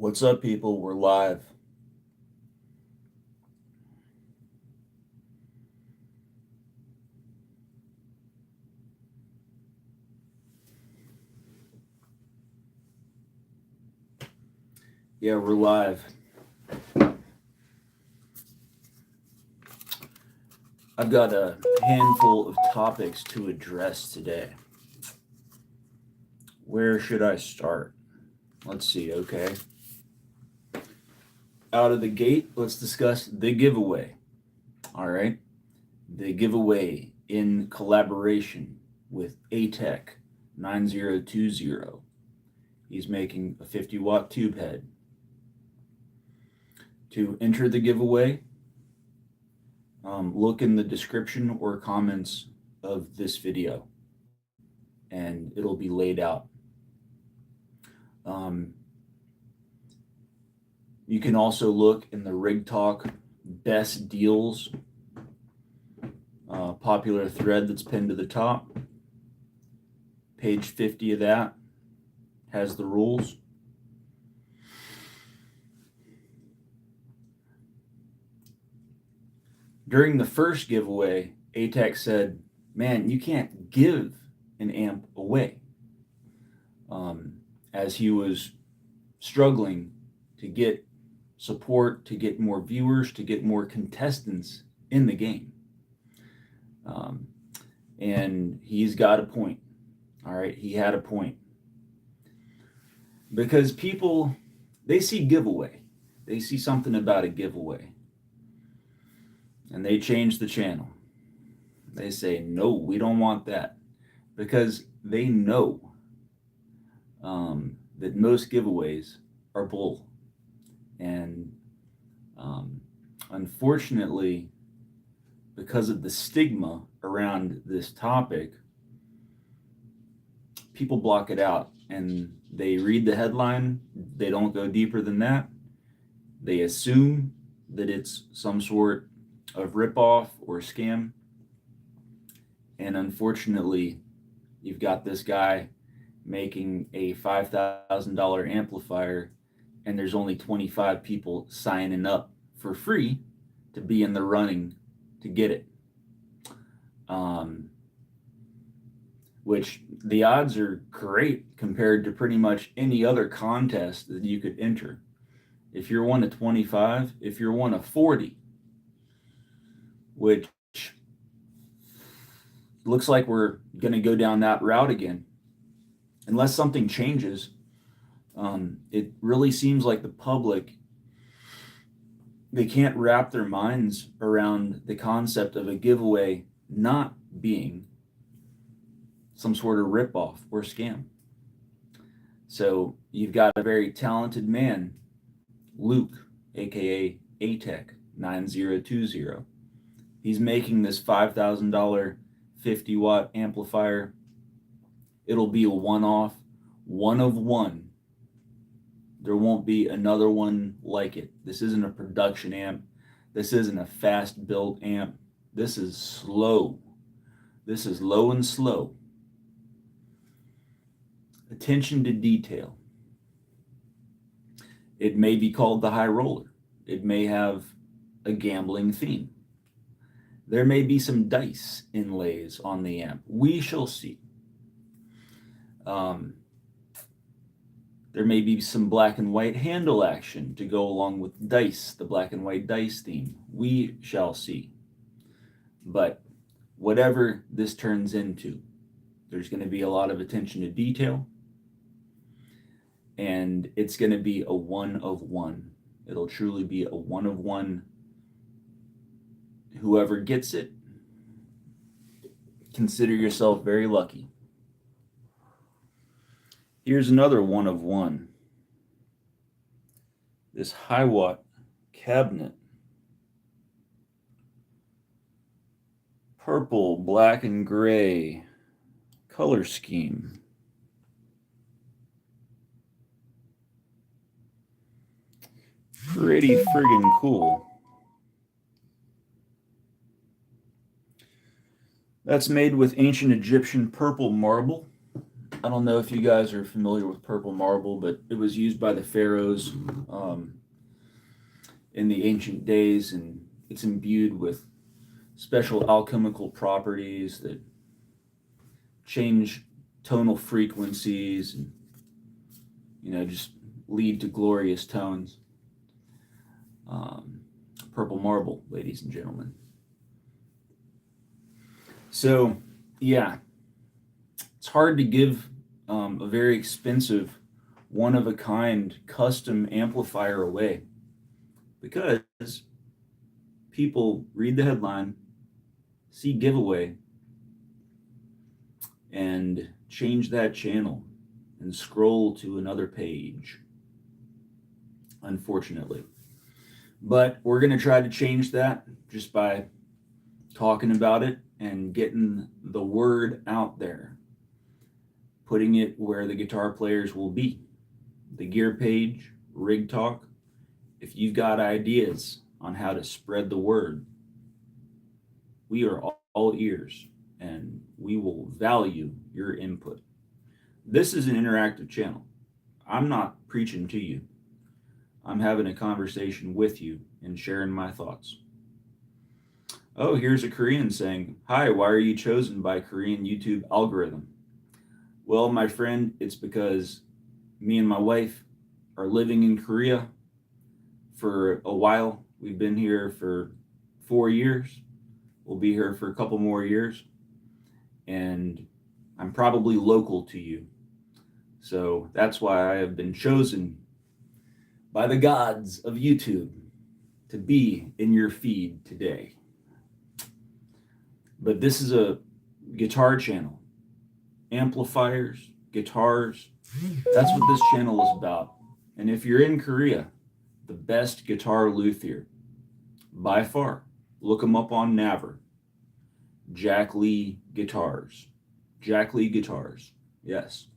What's up, people? We're live. Yeah, we're live. I've got a handful of topics to address today. Where should I start? Let's see, okay. Out of the gate, let's discuss the giveaway. All right. The giveaway in collaboration with ATEC 9020. He's making a 50-watt tube head. To enter the giveaway, look in the description or comments of this video, and it'll be laid out. You can also look in the Rig Talk best deals popular thread that's pinned to the top. Page 50 of that has the rules. During the first giveaway, ATEC said, man, you can't give an amp away, as he was struggling to get support, to get more viewers, to get more contestants in the game. And he's got a point. All right, he had a point. Because people, they see giveaway. They see something about a giveaway. And they change the channel. They say, no, we don't want that. Because they know that most giveaways are bull. And unfortunately, because of the stigma around this topic, people block it out and they read the headline. They don't go deeper than that. They assume that it's some sort of ripoff or scam. And unfortunately, you've got this guy making a $5,000 amplifier, and there's only 25 people signing up for free to be in the running to get it. Which the odds are great compared to pretty much any other contest that you could enter. If you're one of 25, if you're one of 40, which looks like we're going to go down that route again, unless something changes. It really seems like the public, they can't wrap their minds around the concept of a giveaway not being some sort of ripoff or scam. So you've got a very talented man, Luke, aka ATEC 9020. He's making this $5,000 50-watt amplifier. It'll be a one-off, one of one. There won't be another one like it. This isn't a production amp. This isn't a fast-built amp. This is slow. This is low and slow. Attention to detail. It may be called the high roller. It may have a gambling theme. There may be some dice inlays on the amp. We shall see. There may be some black and white handle action to go along with dice, the black and white dice theme. We shall see. But whatever this turns into, there's going to be a lot of attention to detail. And it's going to be a one of one. It'll truly be a one of one. Whoever gets it, consider yourself very lucky. Here's another one of one. This high watt cabinet. Purple, black, and gray color scheme. Pretty friggin' cool. That's made with ancient Egyptian purple marble. I don't know if you guys are familiar with purple marble, but it was used by the pharaohs in the ancient days, and it's imbued with special alchemical properties that change tonal frequencies and just lead to glorious tones. Purple marble, ladies and gentlemen. So, yeah, it's hard to give a very expensive, one-of-a-kind custom amplifier away because people read the headline, see giveaway, and change that channel and scroll to another page, unfortunately. But we're going to try to change that just by talking about it and getting the word out there, putting it where the guitar players will be. The gear page, Rig Talk. If you've got ideas on how to spread the word, we are all ears and we will value your input. This is an interactive channel. I'm not preaching to you. I'm having a conversation with you and sharing my thoughts. Oh, here's a Korean saying, "Hi, why are you chosen by Korean YouTube algorithm?" Well, my friend, it's because me and my wife are living in Korea for a while. We've been here for 4 years. We'll be here for a couple more years. And I'm probably local to you. So that's why I have been chosen by the gods of YouTube to be in your feed today. But this is a guitar channel. Amplifiers, guitars, that's what this channel is about. And if you're in Korea, the best guitar luthier, by far, look him up on Naver. Jack Lee Guitars. Jack Lee Guitars, yes.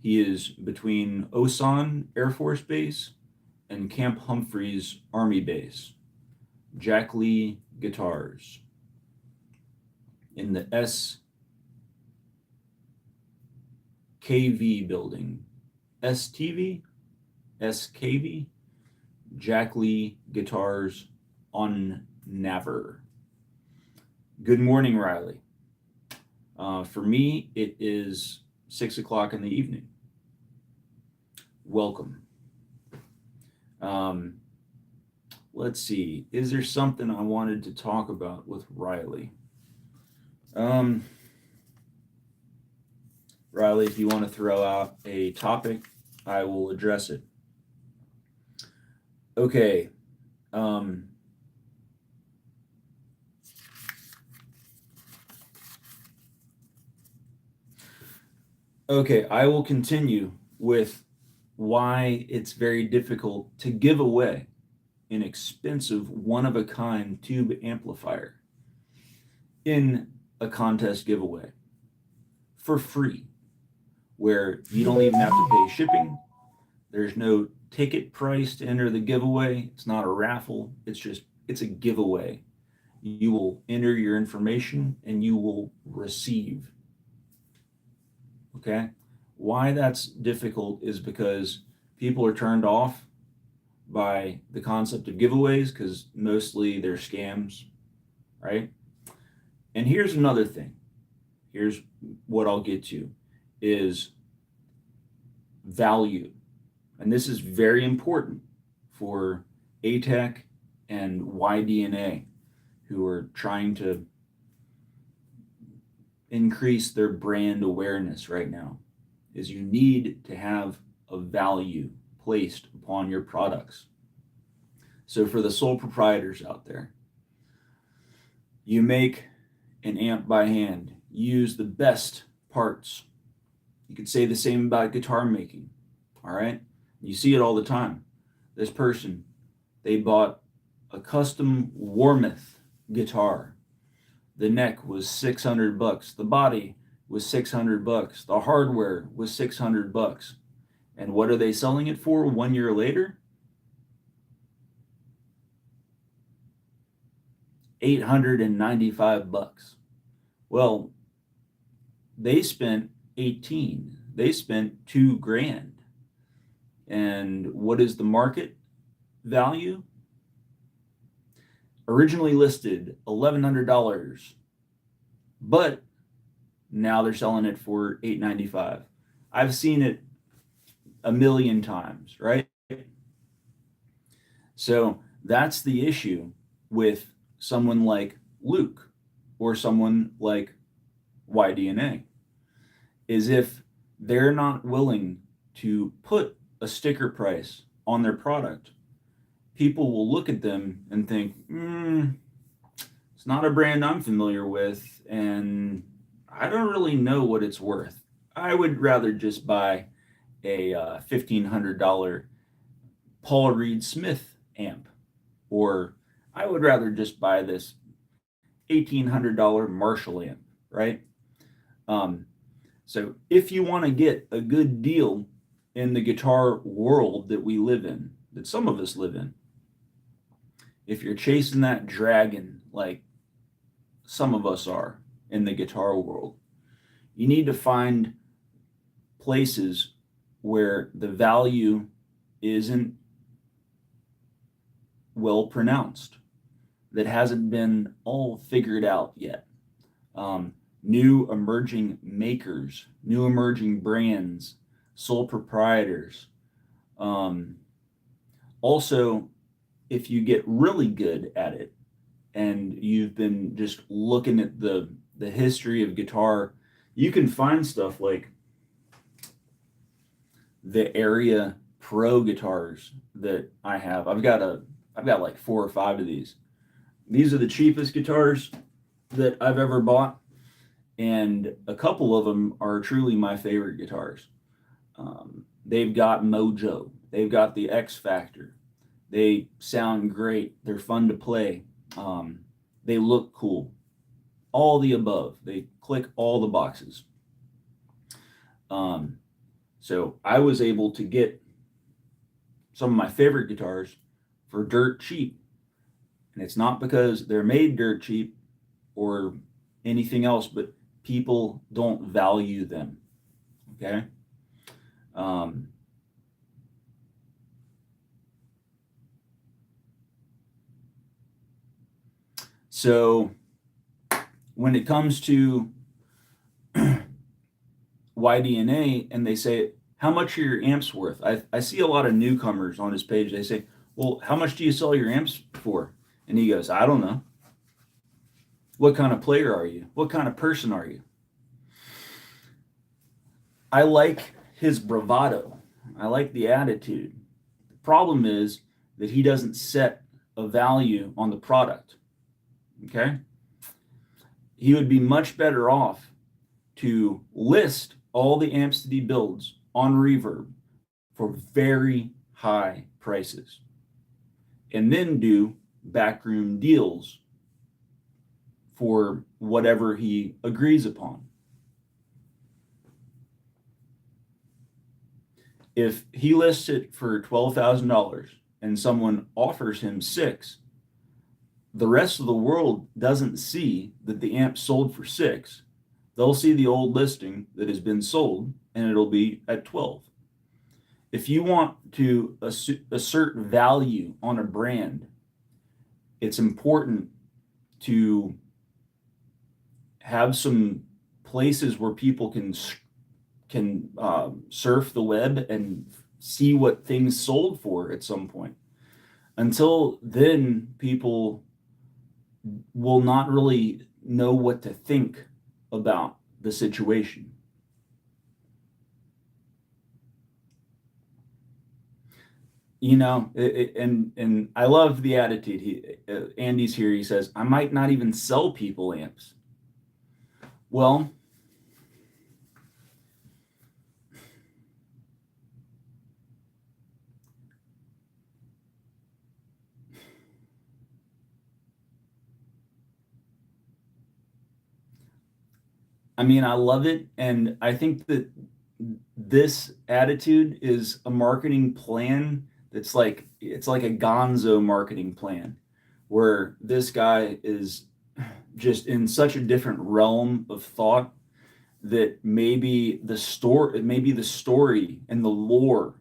He is between Osan Air Force Base and Camp Humphreys Army Base. Jack Lee Guitars. In the SKV building. STV? SKV? Jack Lee Guitars on Naver. Good morning, Riley. For me, it is 6 o'clock in the evening. Welcome. Let's see. Is there something I wanted to talk about with Riley? Riley, if you want to throw out a topic, I will address it. Okay. Okay, I will continue with why it's very difficult to give away an expensive one-of-a-kind tube amplifier in a contest giveaway for free, where you don't even have to pay shipping. There's no ticket price to enter the giveaway. It's not a raffle. It's a giveaway. You will enter your information and you will receive. Okay? Why that's difficult is because people are turned off by the concept of giveaways because mostly they're scams, right? And here's another thing. Here's what I'll get to is value. And this is very important for ATEC and YDNA who are trying to increase their brand awareness right now, is you need to have a value placed upon your products. So for the sole proprietors out there, you make an amp by hand, use the best parts. You could say the same about guitar making, all right? You see it all the time. This person, they bought a custom Warmoth guitar. The neck was $600. The body was $600. The hardware was $600. And what are they selling it for 1 year later? $895. Well, they spent 18. They spent $2,000. And what is the market value? Originally listed $1,100, but now they're selling it for $895. I've seen it a million times, right? So that's the issue with someone like Luke or someone like YDNA, is if they're not willing to put a sticker price on their product, people will look at them and think, it's not a brand I'm familiar with, and I don't really know what it's worth. I would rather just buy a $1,500 Paul Reed Smith amp, or I would rather just buy this $1,800 Marshall amp, right? So if you want to get a good deal in the guitar world that we live in, that some of us live in, if you're chasing that dragon like some of us are in the guitar world, you need to find places where the value isn't well pronounced, that hasn't been all figured out yet. New emerging makers, new emerging brands, sole proprietors. Also, if you get really good at it and you've been just looking at the history of guitar, you can find stuff like the Area Pro guitars that I have. I've got like 4 or 5 of these. These are the cheapest guitars that I've ever bought, and a couple of them are truly my favorite guitars. They've got mojo. They've got the X factor. They sound great. They're fun to play. They look cool. All the above. They click all the boxes. So I was able to get some of my favorite guitars for dirt cheap. And it's not because they're made dirt cheap or anything else, but people don't value them. Okay? So when it comes to YDNA and they say, how much are your amps worth? I see a lot of newcomers on his page. They say, well, how much do you sell your amps for? And he goes, I don't know. What kind of player are you? What kind of person are you? I like his bravado. I like the attitude. The problem is that he doesn't set a value on the product. Okay? He would be much better off to list all the amps that he builds on Reverb for very high prices, and then do backroom deals for whatever he agrees upon. If he lists it for $12,000 and someone offers him $6,000, the rest of the world doesn't see that the amp sold for $6,000. They'll see the old listing that has been sold, and it'll be at $12,000. If you want to assert value on a brand, it's important to have some places where people can surf the web and see what things sold for at some point. Until then, people will not really know what to think about the situation. You know, and I love the attitude. Andy's here. He says, I might not even sell people amps. Well, I mean, I love it. And I think that this attitude is a marketing plan that's like, it's like a gonzo marketing plan where this guy is just in such a different realm of thought that maybe the story and the lore.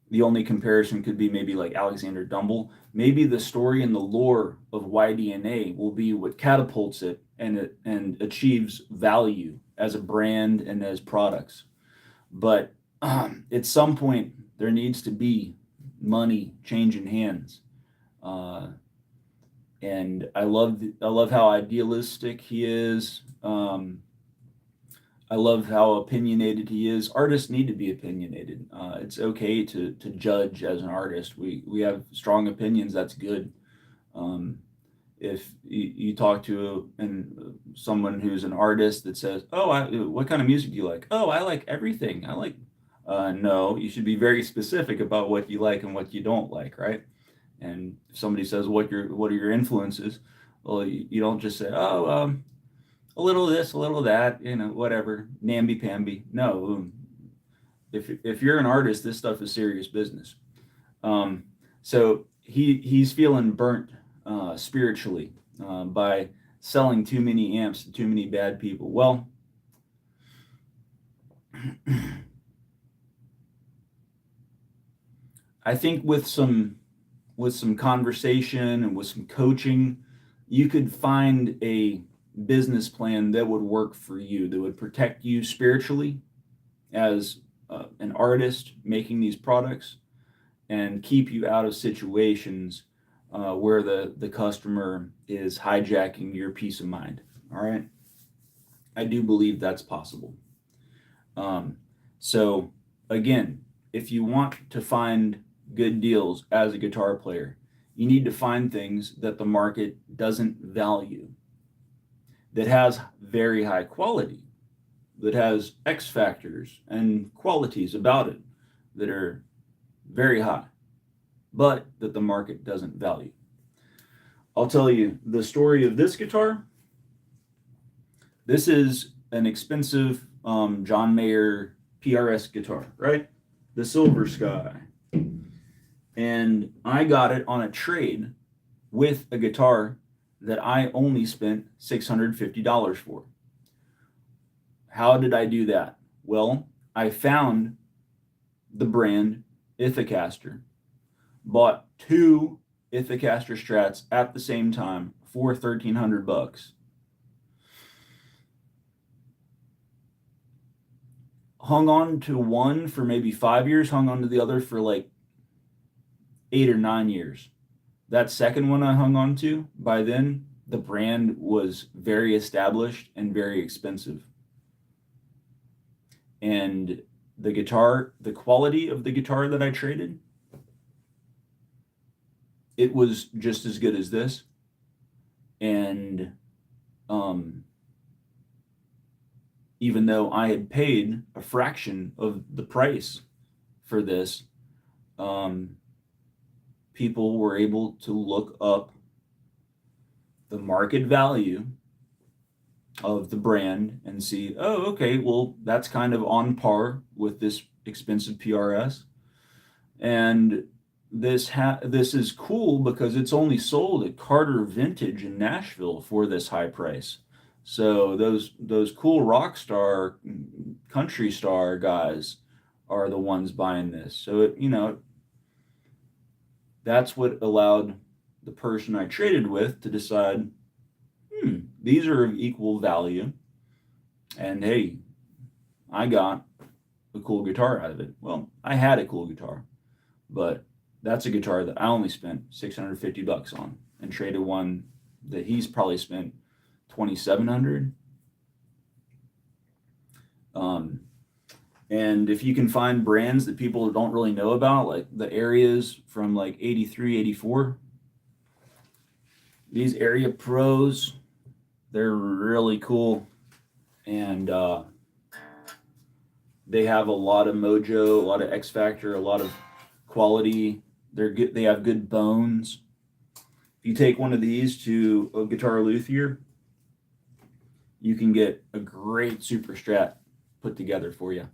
The only comparison could be maybe like Alexander Dumble. Maybe the story and the lore of YDNA will be what catapults it and achieves value as a brand and as products. But at some point, there needs to be money changing hands. And I love how idealistic he is. I love how opinionated he is. Artists need to be opinionated. It's okay to judge as an artist. We have strong opinions. That's good. If you talk to someone who's an artist that says, "Oh, what kind of music do you like?" "Oh, I like everything. I like." No, you should be very specific about what you like and what you don't like, right? And if somebody says, what are your influences?" Well, you don't just say, "Oh, a little of this, a little of that, whatever, namby-pamby." No, if you're an artist, this stuff is serious business. So he's feeling burnt spiritually by selling too many amps to too many bad people. Well, I think with some conversation and with some coaching, you could find a business plan that would work for you, that would protect you spiritually as an artist making these products, and keep you out of situations where the customer is hijacking your peace of mind. All right, I do believe that's possible. So again, if you want to find good deals as a guitar player, you need to find things that the market doesn't value, that has very high quality, that has X factors and qualities about it that are very high, but that the market doesn't value. I'll tell you the story of this guitar. This is an expensive John Mayer PRS guitar, right? The Silver Sky. And I got it on a trade with a guitar that I only spent $650 for. How did I do that? Well, I found the brand Ithacaster, bought two Ithacaster Strats at the same time for $1,300. Hung on to one for maybe 5 years, hung on to the other for like 8 or 9 years. That second one I hung on to, by then, the brand was very established and very expensive. And the guitar, the quality of the guitar that I traded, it was just as good as this. And even though I had paid a fraction of the price for this, people were able to look up the market value of the brand and see, oh, okay, well, that's kind of on par with this expensive PRS. And this is cool because it's only sold at Carter Vintage in Nashville for this high price. So those cool rock star, country star guys are the ones buying this. So that's what allowed the person I traded with to decide, these are of equal value, and hey, I got a cool guitar out of it. Well, I had a cool guitar, but that's a guitar that I only spent $650 on, and traded one that he's probably spent $2,700. And if you can find brands that people don't really know about, like the Areas from like 83, 84, these Area Pros, they're really cool. And they have a lot of mojo, a lot of X factor, a lot of quality. They're good. They have good bones. If you take one of these to a guitar luthier, you can get a great super strat put together for you.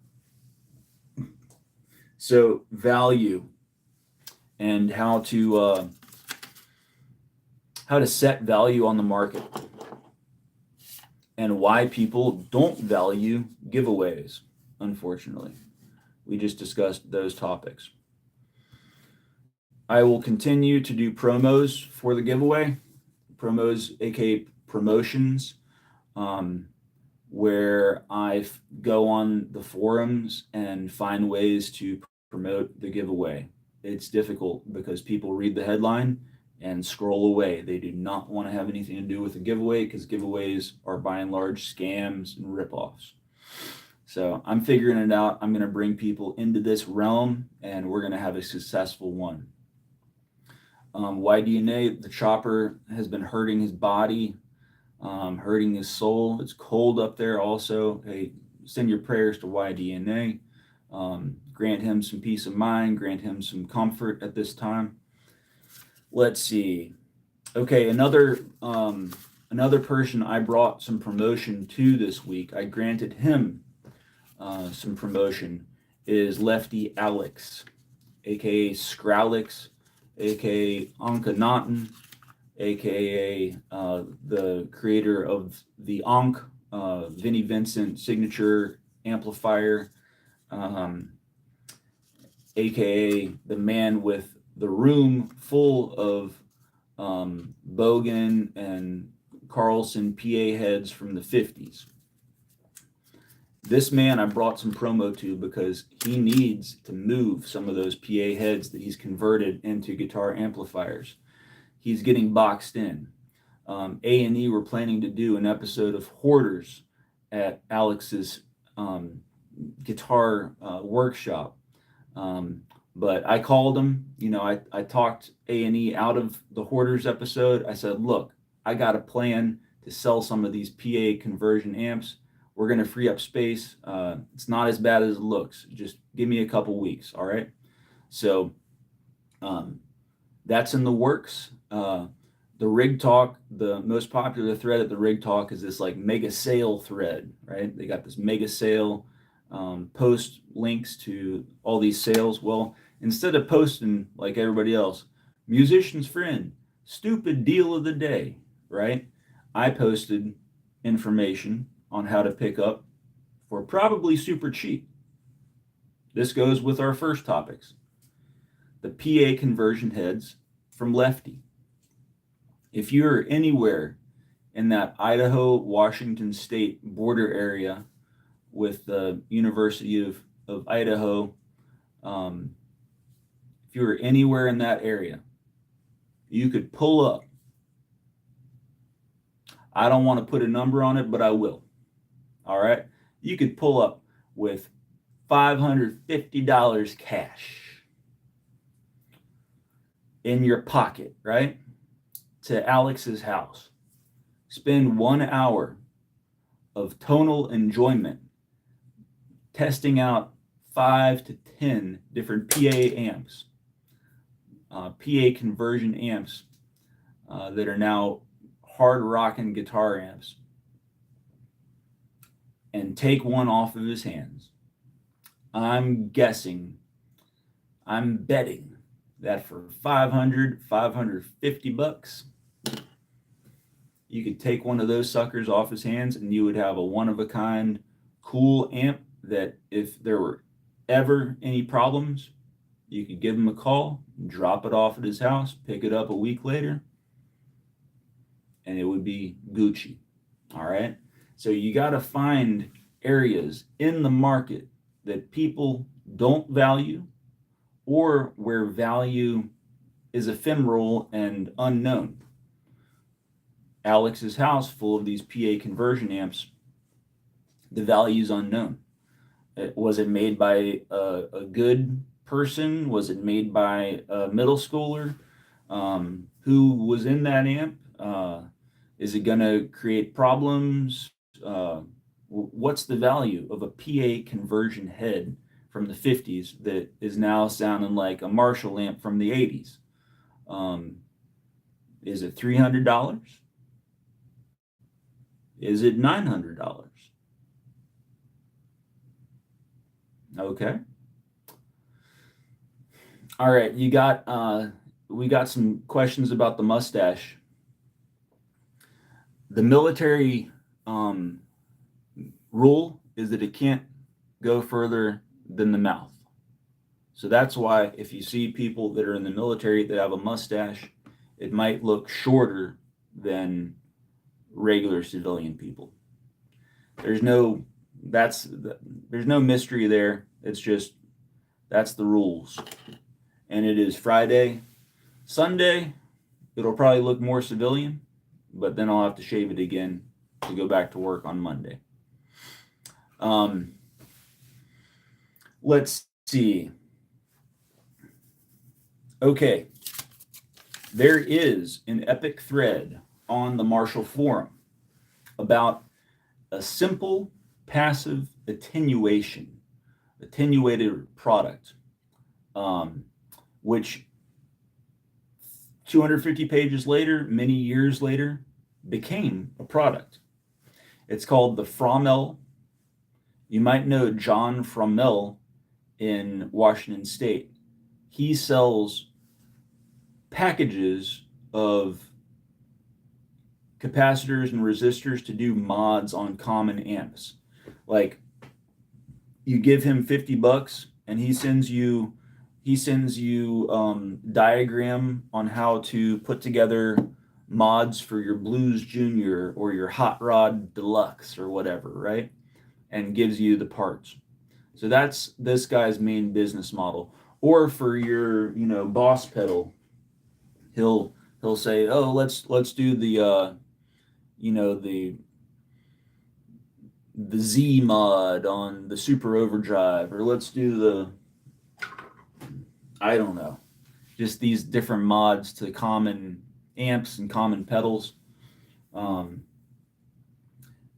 So value and how to set value on the market. and why people don't value giveaways, unfortunately. We just discussed those topics. I will continue to do promos for the giveaway, promos, aka promotions, um, where I go on the forums and find ways to promote the giveaway. It's difficult because people read the headline and scroll away. They do not want to have anything to do with the giveaway because giveaways are by and large scams and ripoffs. So I'm figuring it out. I'm going to bring people into this realm and we're going to have a successful one. YDNA, the chopper has been hurting his body, hurting his soul. It's cold up there also. Hey, send your prayers to YDNA. Grant him some peace of mind, grant him some comfort at this time. Let's see. Okay, another person I brought some promotion to this week. I granted him some promotion is Lefty Alex, aka Scrowlix, aka Ankhenaten, aka the creator of the Ankh, Vinnie Vincent signature amplifier, aka the man with the room full of Bogan and Carlson PA heads from the 50s. This man I brought some promo to because he needs to move some of those PA heads that he's converted into guitar amplifiers. He's getting boxed in. A&E were planning to do an episode of Hoarders at Alex's guitar workshop. But I called him, I talked A&E out of the Hoarders episode. I said, look, I got a plan to sell some of these PA conversion amps. We're going to free up space. It's not as bad as it looks. Just give me a couple weeks. All right. So that's in the works. The Rig Talk, the most popular thread at the Rig Talk is this like mega sale thread, right? They got this mega sale, post links to all these sales. Well, instead of posting like everybody else, musician's friend, stupid deal of the day, right? I posted information on how to pick up for probably super cheap. This goes with our first topics. The PA conversion heads from Lefty. If you're anywhere in that Idaho, Washington State border area with the University of Idaho, if you were anywhere in that area, you could pull up. I don't want to put a number on it, but I will. All right. You could pull up with $550 cash in your pocket, right? To Alex's house. Spend 1 hour of tonal enjoyment testing out 5 to 10 different PA amps, PA conversion amps that are now hard rocking guitar amps, and take one off of his hands. I'm betting that for 550 bucks, you could take one of those suckers off his hands and you would have a one-of-a-kind cool amp that if there were ever any problems, you could give him a call, drop it off at his house, pick it up a week later, and it would be Gucci. All right? So you got to find areas in the market that people don't value or where value is ephemeral and unknown. Alex's house full of these PA conversion amps, the value is unknown. Was it made by a good person? Was it made by a middle schooler? Who was in that amp? Is it going to create problems? What's the value of a PA conversion head from the 50s that is now sounding like a Marshall amp from the 80s? Is it $300? Is it $900? Okay. All right, we got some questions about the mustache. The military um, rule is that it can't go further than the mouth. So that's why if you see people that are in the military that have a mustache, it might look shorter than regular civilian people. There's no that's there's no mystery there. It's just that's the rules. And it is Friday. Sunday, it'll probably look more civilian, but then I'll have to shave it again to go back to work on Monday. Um, let's see. Okay, there is an epic thread on the Marshall Forum about a simple passive attenuated product, um, which 250 pages later, many years later, became a product. It's called the Fromel. You might know John Fromel in Washington State. He sells packages of capacitors and resistors to do mods on common amps. Like you give him $50 and he sends you diagram on how to put together mods for your Blues Junior or your Hot Rod Deluxe or whatever, right? And gives you the parts. So that's this guy's main business model. Or for your, Boss pedal, he'll say, "Oh, let's do the Z mod on the Super Overdrive, or let's do I don't know, just these different mods to common amps and common pedals." Um,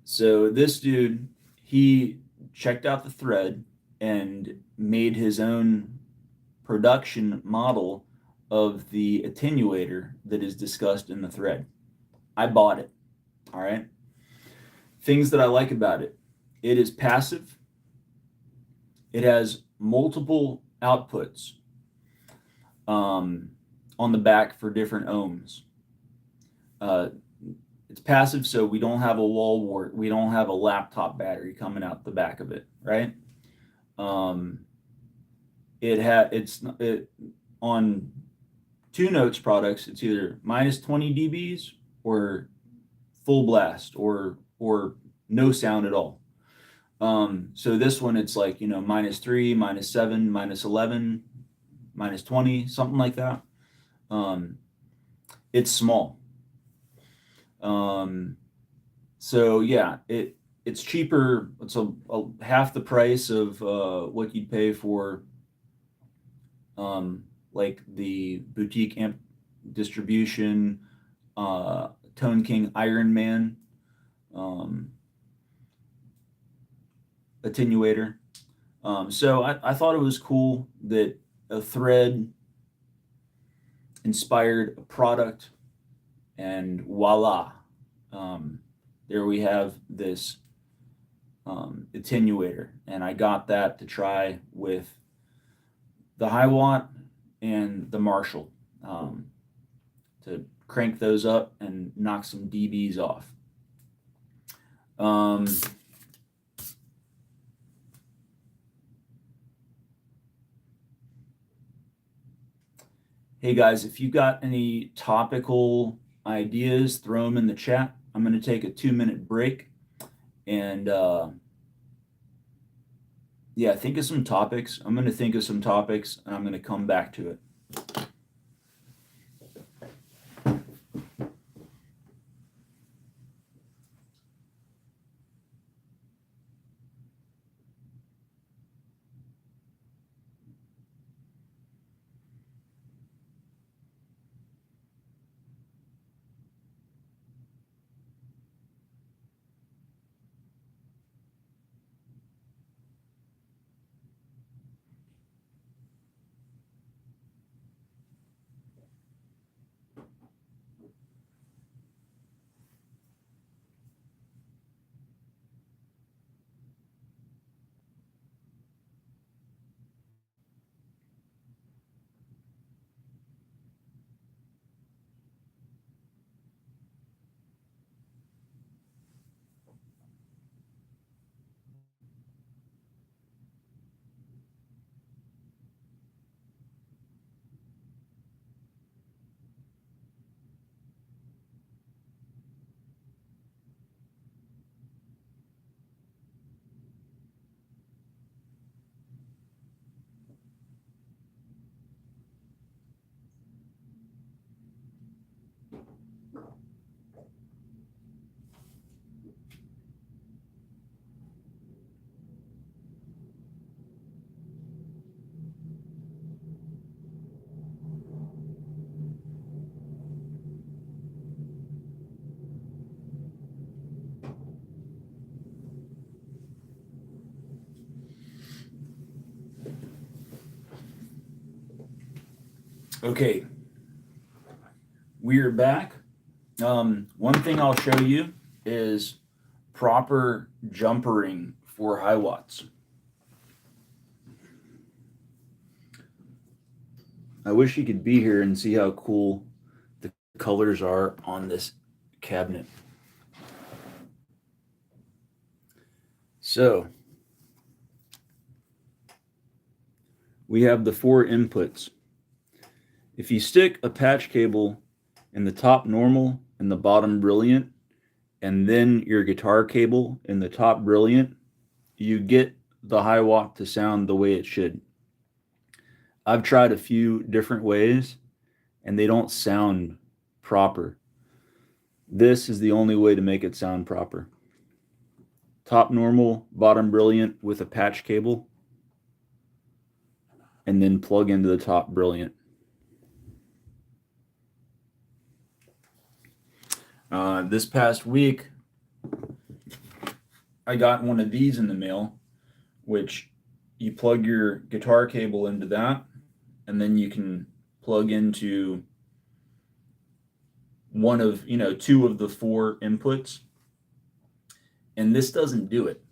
so this dude, he checked out the thread and made his own production model of the attenuator that is discussed in the thread. I bought it. All right. Things that I like about it: it is passive, it has multiple outputs um, on the back for different ohms. Uh, it's passive, so we don't have a wall wart. We don't have a laptop battery coming out the back of it, right? Um, it on Two Notes products. It's either minus 20 dBs or full blast or no sound at all. So this one, it's like, -3, -7, -11, -20, something like that. Um, it's small. Um, so yeah, it's cheaper. It's a half the price of what you'd pay for like the boutique amp distribution Tone King Iron Man um, attenuator. So I thought it was cool that a thread inspired a product, and voila, um, there we have this attenuator. And I got that to try with the Hiwatt and the Marshall to crank those up and knock some dBs off. Um, hey guys, if you got any topical ideas, throw them in the chat. I'm going to take a 2-minute break and yeah, think of some topics. I'm going to think of some topics and I'm going to come back to it. Okay, we're back. One thing I'll show you is proper jumpering for high watts. I wish you could be here and see how cool the colors are on this cabinet. So we have the 4 inputs. If you stick a patch cable in the top normal and the bottom brilliant, and then your guitar cable in the top brilliant, you get the high watt to sound the way it should. I've tried a few different ways and they don't sound proper. This is the only way to make it sound proper. Top normal, bottom brilliant with a patch cable, and then plug into the top brilliant. This past week, I got one of these in the mail, which you plug your guitar cable into that, and then you can plug into one of, 2 of the 4 inputs. And this doesn't do it.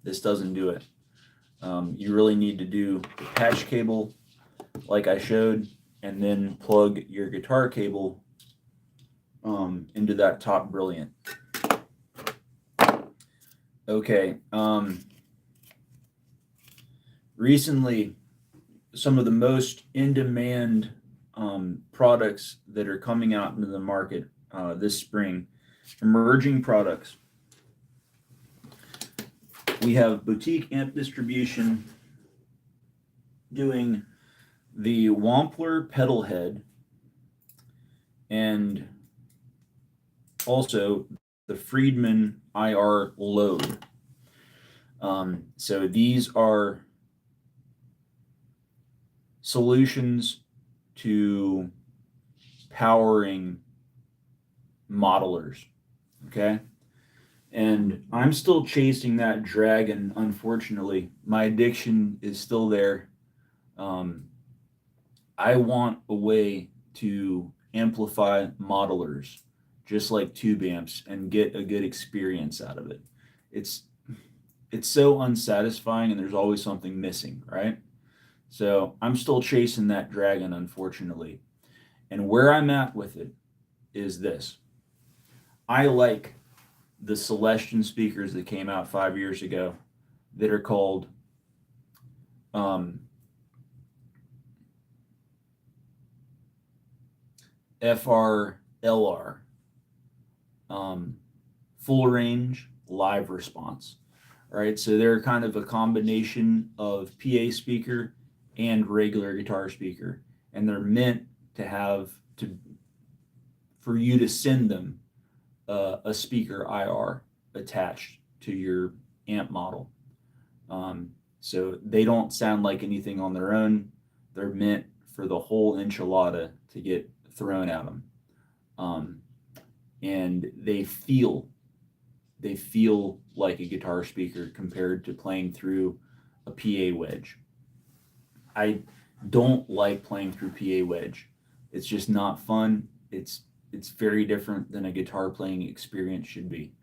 This doesn't do it. You really need to do the patch cable like I showed, and then plug your guitar cable into that top brilliant. Okay. Recently, some of the most in-demand products that are coming out into the market this spring, emerging products. We have Boutique Amp Distribution doing the Wampler pedal head and also the Friedman IR load. So these are solutions to powering modelers, okay? And I'm still chasing that dragon, unfortunately. My addiction is still there. I want a way to amplify modelers, just like tube amps, and get a good experience out of it. It's so unsatisfying, and there's always something missing, right? So I'm still chasing that dragon, unfortunately. And where I'm at with it is this. I like the Celestion speakers that came out 5 years ago that are called FRLR, full range live response. All right, so they're kind of a combination of PA speaker and regular guitar speaker, and they're meant to have for you to send them a speaker IR attached to your amp model. So they don't sound like anything on their own. They're meant for the whole enchilada to get thrown at them. And they feel like a guitar speaker compared to playing through a PA wedge. I don't like playing through PA wedge. It's just not fun. It's very different than a guitar playing experience should be.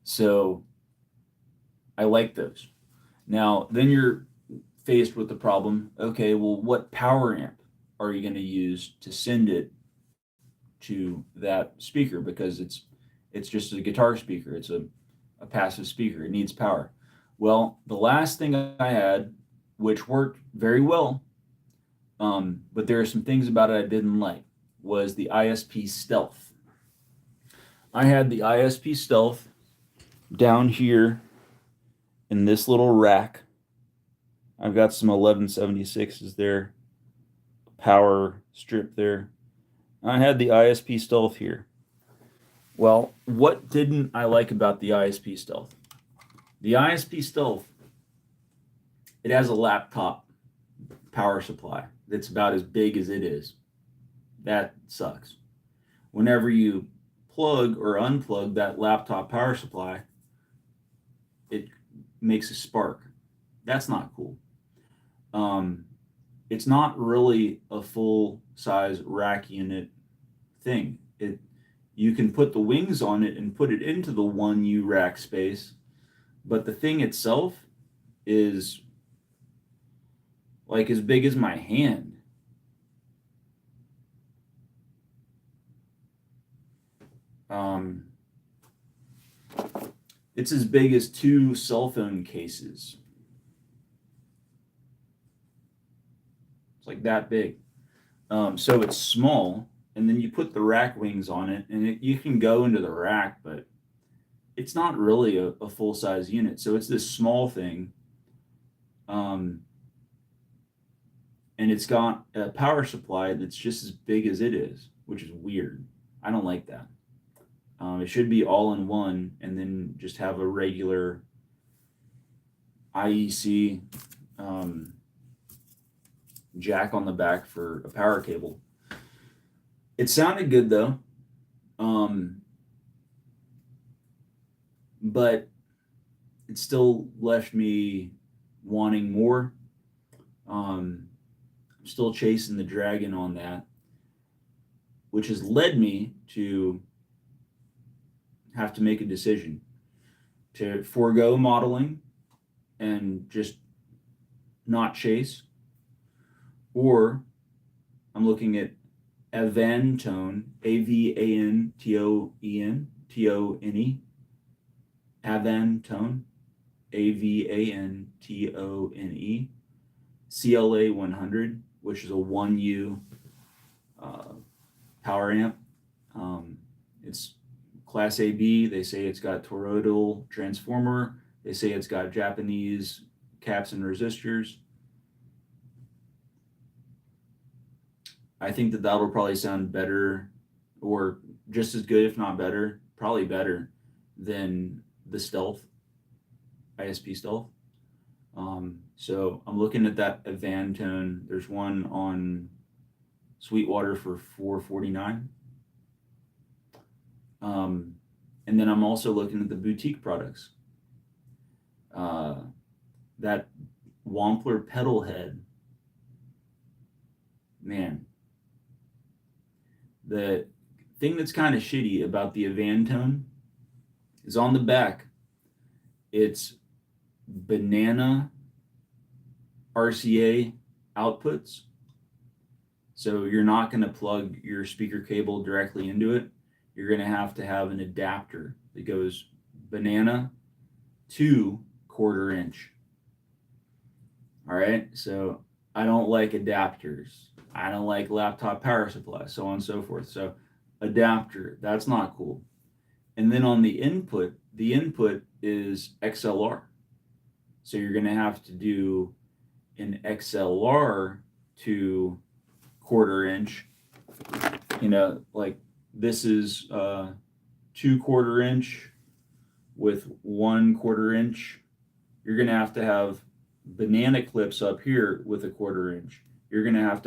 So I like those. Now, then you're faced with the problem. Okay, well, what power amp are you going to use to send it to that speaker? Because it's just a guitar speaker. It's a passive speaker. It needs power. Well, the last thing I had, which worked very well, but there are some things about it I didn't like, was the ISP Stealth. I had the ISP Stealth down here in this little rack. I've got some 1176s there, power strip there. I had the ISP Stealth here. Well, what didn't I like about the ISP Stealth? The ISP Stealth, it has a laptop power supply that's about as big as it is. That sucks. Whenever you plug or unplug that laptop power supply, it makes a spark. That's not cool. it's not really a full size rack unit thing. You can put the wings on it and put it into the 1U rack space, but the thing itself is like as big as my hand. It's as big as 2 cell phone cases. It's like that big. So it's small, and then you put the rack wings on it, and you can go into the rack, but it's not really a full size unit. So it's this small thing, and it's got a power supply that's just as big as it is, which is weird. I don't like that. It should be all in one, and then just have a regular IEC jack on the back for a power cable. It sounded good though, but it still left me wanting more. I'm still chasing the dragon on that, which has led me to have to make a decision to forego modeling and just not chase, or I'm looking at Avantone, Avantoen, Tone, Avantone, Avantone, CLA 100, which is a 1U power amp. It's Class AB. They say it's got toroidal transformer. They say it's got Japanese caps and resistors. I think that that'll probably sound better, or just as good, if not better, probably better than the Stealth, ISP Stealth. So I'm looking at that Avantone. There's one on Sweetwater for $449. And then I'm also looking at the boutique products. That Wampler pedal head, man. The thing that's kind of shitty about the Avantone is on the back, it's banana RCA outputs. So you're not going to plug your speaker cable directly into it. You're going to have an adapter that goes banana to 1/4 inch. All right. So I don't like adapters. I don't like laptop power supply, so on and so forth. So adapter, that's not cool. And then on the input is XLR. So you're going to have to do an XLR to 1/4 inch. Like this is 2 1/4 inch with 1 1/4 inch. You're going to have banana clips up here with a 1/4 inch. You're going to have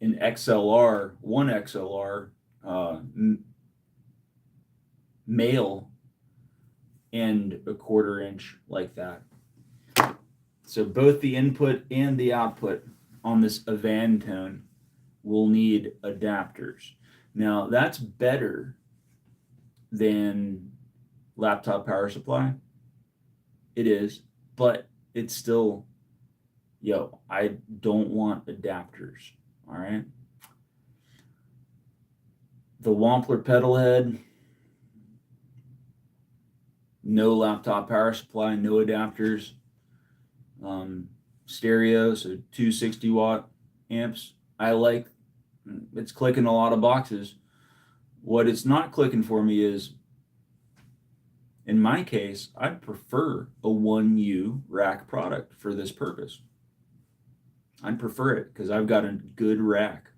an XLR, one XLR male and a 1/4 inch like that. So both the input and the output on this Avantone will need adapters. Now that's better than laptop power supply. It is, but it's still, I don't want adapters. All right. The Wampler pedal head, no laptop power supply, no adapters. Stereo, so 260 watt amps. It's clicking a lot of boxes. What it's not clicking for me is, in my case, I'd prefer a 1U rack product for this purpose. I'd prefer it because I've got a good rack.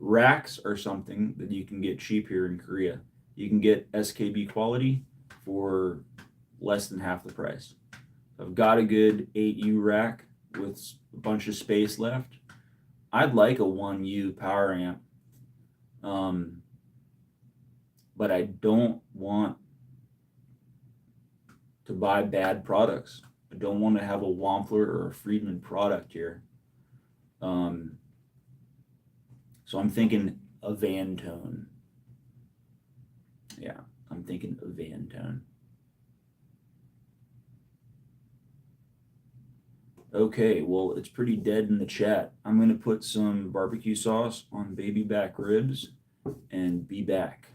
Racks are something that you can get cheap here in Korea. You can get SKB quality for less than half the price. I've got a good 8U rack with a bunch of space left. I'd like a 1U power amp, but I don't want to buy bad products. I don't want to have a Wampler or a Friedman product here. So I'm thinking a Van Tone. Yeah, I'm thinking a Van Tone. Okay, well, it's pretty dead in the chat. I'm going to put some barbecue sauce on baby back ribs and be back.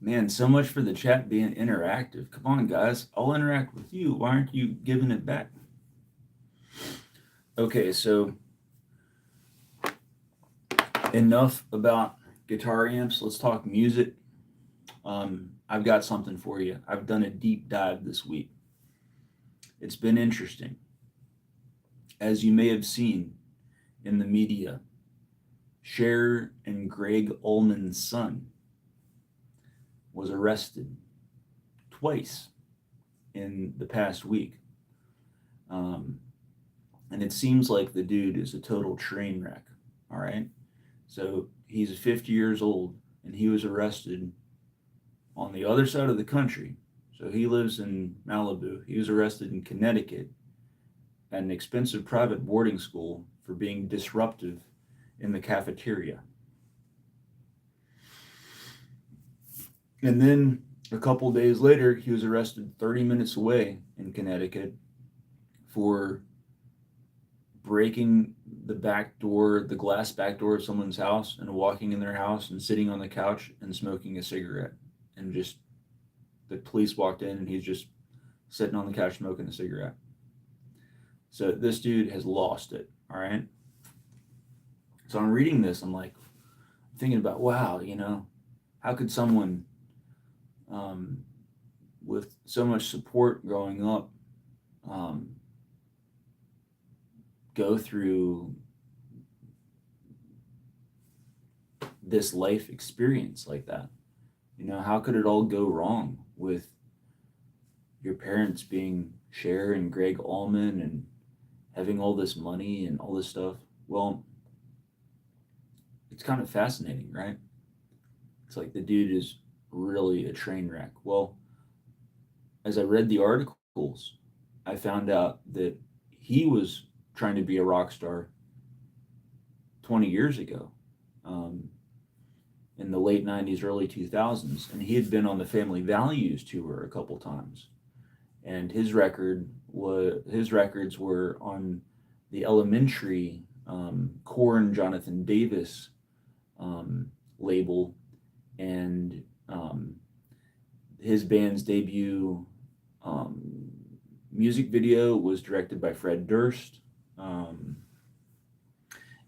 Man, so much for the chat being interactive. Come on, guys. I'll interact with you. Why aren't you giving it back? Okay, so enough about guitar amps. Let's talk music. I've got something for you. I've done a deep dive this week. It's been interesting. As you may have seen in the media, Cher and Greg Ullman's son was arrested twice in the past week. And it seems like the dude is a total train wreck. All right. So he's 50 years old and he was arrested on the other side of the country. So he lives in Malibu. He was arrested in Connecticut at an expensive private boarding school for being disruptive in the cafeteria. And then a couple of days later, he was arrested 30 minutes away in Connecticut for breaking the back door, the glass back door of someone's house and walking in their house and sitting on the couch and smoking a cigarette. And just the police walked in and he's just sitting on the couch smoking a cigarette. So this dude has lost it. All right. So I'm reading this. I'm like thinking about, wow, how could someone with so much support growing up, um, go through this life experience like that? You know, how could it all go wrong with your parents being Cher and Greg Allman and having all this money and all this stuff? Well, it's kind of fascinating, right? It's like the dude is really a train wreck. Well, as I read the articles, I found out that he was trying to be a rock star 20 years ago, um, in the late 90s, early 2000s. And he had been on the Family Values tour a couple times. And his records were on the Elementary, Korn Jonathan Davis, label, and his band's debut um, music video was directed by Fred Durst,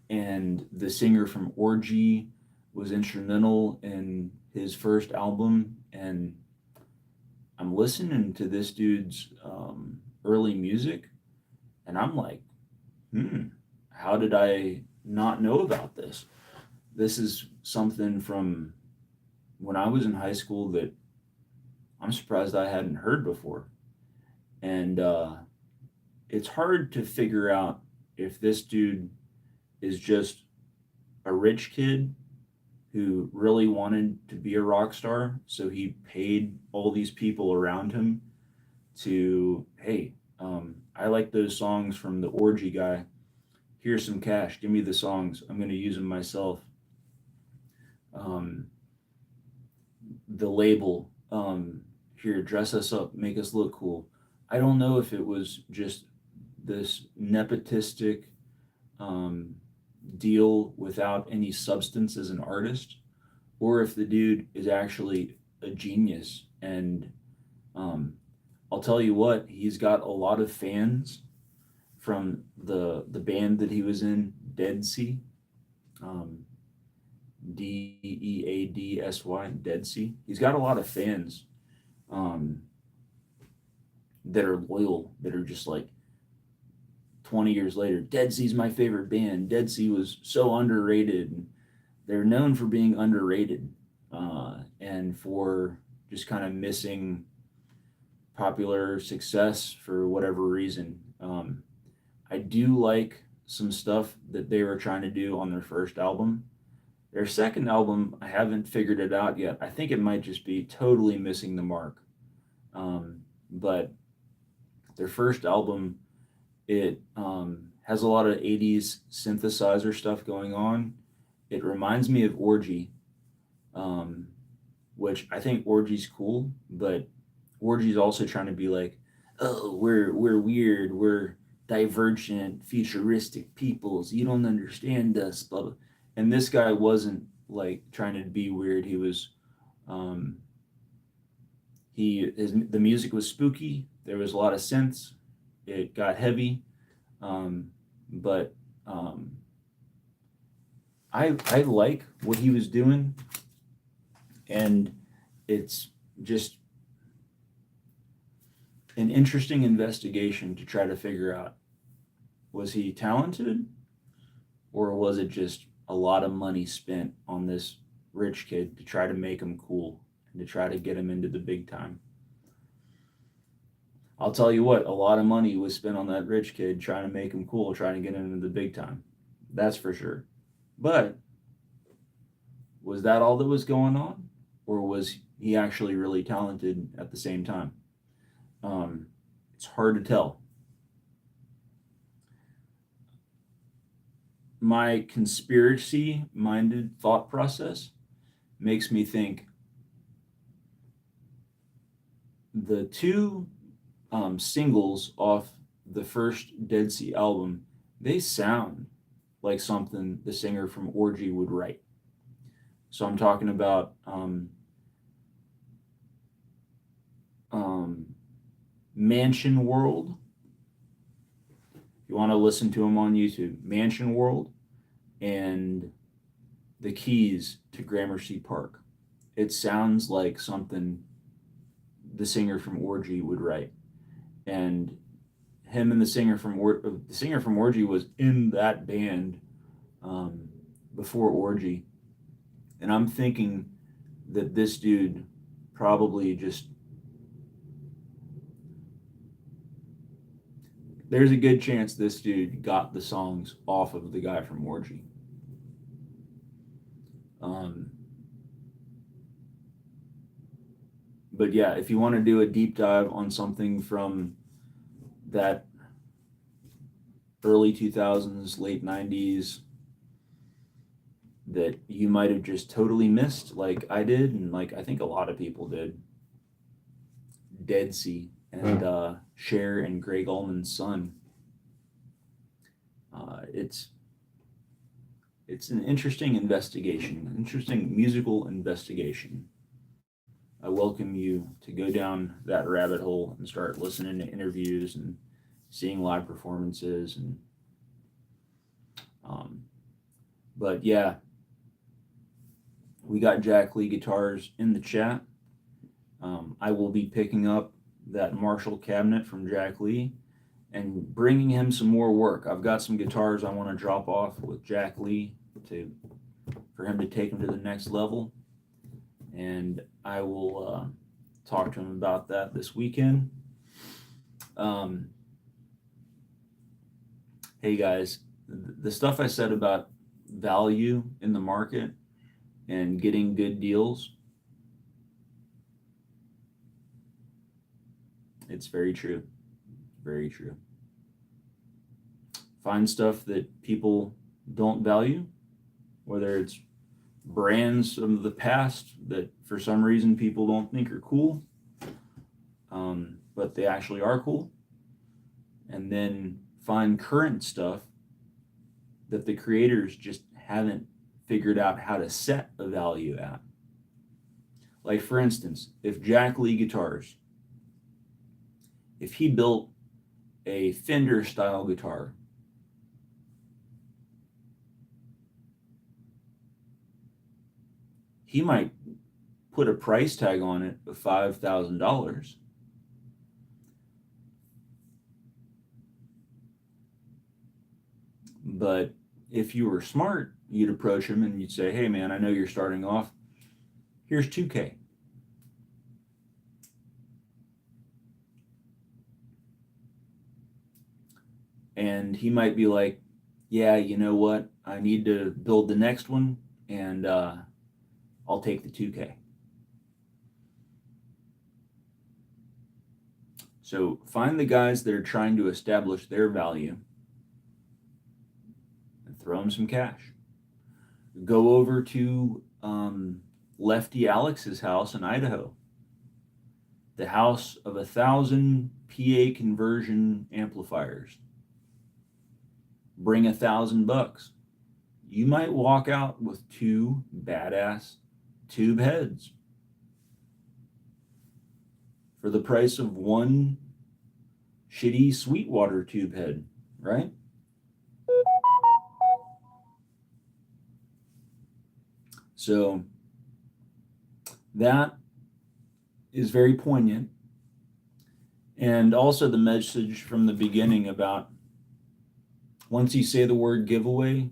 and the singer from Orgy was instrumental in his first album. And I'm listening to this dude's early music, and I'm like, how did I not know about this? This is something from when I was in high school that I'm surprised I hadn't heard before. And it's hard to figure out if this dude is just a rich kid who really wanted to be a rock star. So he paid all these people around him to, hey, I like those songs from the Orgy guy. Here's some cash. Give me the songs. I'm going to use them myself. Um, the label, here, dress us up, make us look cool. I don't know if it was just this nepotistic um, deal without any substance as an artist, or if the dude is actually a genius. And um, I'll tell you what, he's got a lot of fans from the band that he was in, Dead Sea, um, Deadsy, Dead Sea. He's got a lot of fans um, that are loyal, that are just like 20 years later, Dead Sea's my favorite band. Dead Sea was so underrated. And they're known for being underrated, and for just kind of missing popular success for whatever reason. I do like some stuff that they were trying to do on their first album. Their second album, I haven't figured it out yet. I think it might just be totally missing the mark. But their first album, it has a lot of 80s synthesizer stuff going on. It reminds me of Orgy, um, which I think Orgy's cool, but Orgy's also trying to be like, oh, we're weird, we're divergent, futuristic peoples. You don't understand us, blah blah. And this guy wasn't like trying to be weird. He was, um, the music was spooky. There was a lot of synths. It got heavy, um, but I like what he was doing, and it's just an interesting investigation to try to figure out, was he talented, or was it just a lot of money spent on this rich kid to try to make him cool and to try to get him into the big time? I'll tell you what, a lot of money was spent on that rich kid trying to make him cool, trying to get him into the big time. That's for sure. But was that all that was going on? Or was he actually really talented at the same time? It's hard to tell. My conspiracy minded thought process makes me think the two singles off the first Dead Sea album, they sound like something the singer from Orgy would write. So I'm talking about Mansion World. If you want to listen to him on YouTube, Mansion World, and The Keys to Gramercy Park. It sounds like something the singer from Orgy would write. And him and the singer from Orgy was in that band before Orgy. And I'm thinking that this dude probably just, there's a good chance this dude got the songs off of the guy from Orgy. But yeah, if you want to do a deep dive on something from that early 2000s, late 90s that you might have just totally missed, like I did, and like I think a lot of people did, Dead Sea and Cher and Greg Allman's Son. It's an interesting investigation, an interesting musical investigation. I welcome you to go down that rabbit hole and start listening to interviews and seeing live performances and but yeah, we got Jack Lee guitars in the chat. I will be picking up that Marshall cabinet from Jack Lee and bringing him some more work. I've got some guitars I want to drop off with Jack Lee for him to take them to the next level, and I will talk to him about that this weekend. Hey guys, the stuff I said about value in the market and getting good deals, it's very true. Very true. Find stuff that people don't value, whether it's brands of the past that for some reason people don't think are cool, but they actually are cool, and then find current stuff that the creators just haven't figured out how to set a value at. Like for instance, if Jack Lee Guitars, if he built a Fender style guitar, he might put a price tag on it of $5,000. But if you were smart, you'd approach him and you'd say, hey man, I know you're starting off. Here's $2,000. And he might be like, yeah, you know what? I need to build the next one, and I'll take the $2,000. So find the guys that are trying to establish their value and throw them some cash. Go over to Lefty Alex's house in Idaho, the house of 1,000 PA conversion amplifiers. Bring $1,000. You might walk out with 2 badass tube heads for the price of 1 shitty Sweetwater tube head, right? So that is very poignant. And also the message from the beginning about once you say the word giveaway,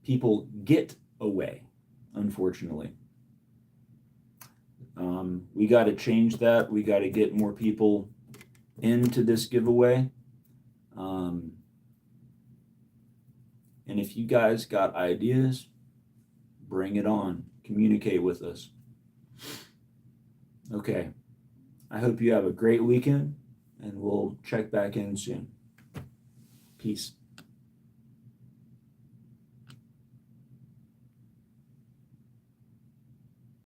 people get away, unfortunately. We got to change that. We got to get more people into this giveaway. And if you guys got ideas, bring it on. Communicate with us. Okay. I hope you have a great weekend, and we'll check back in soon. Peace.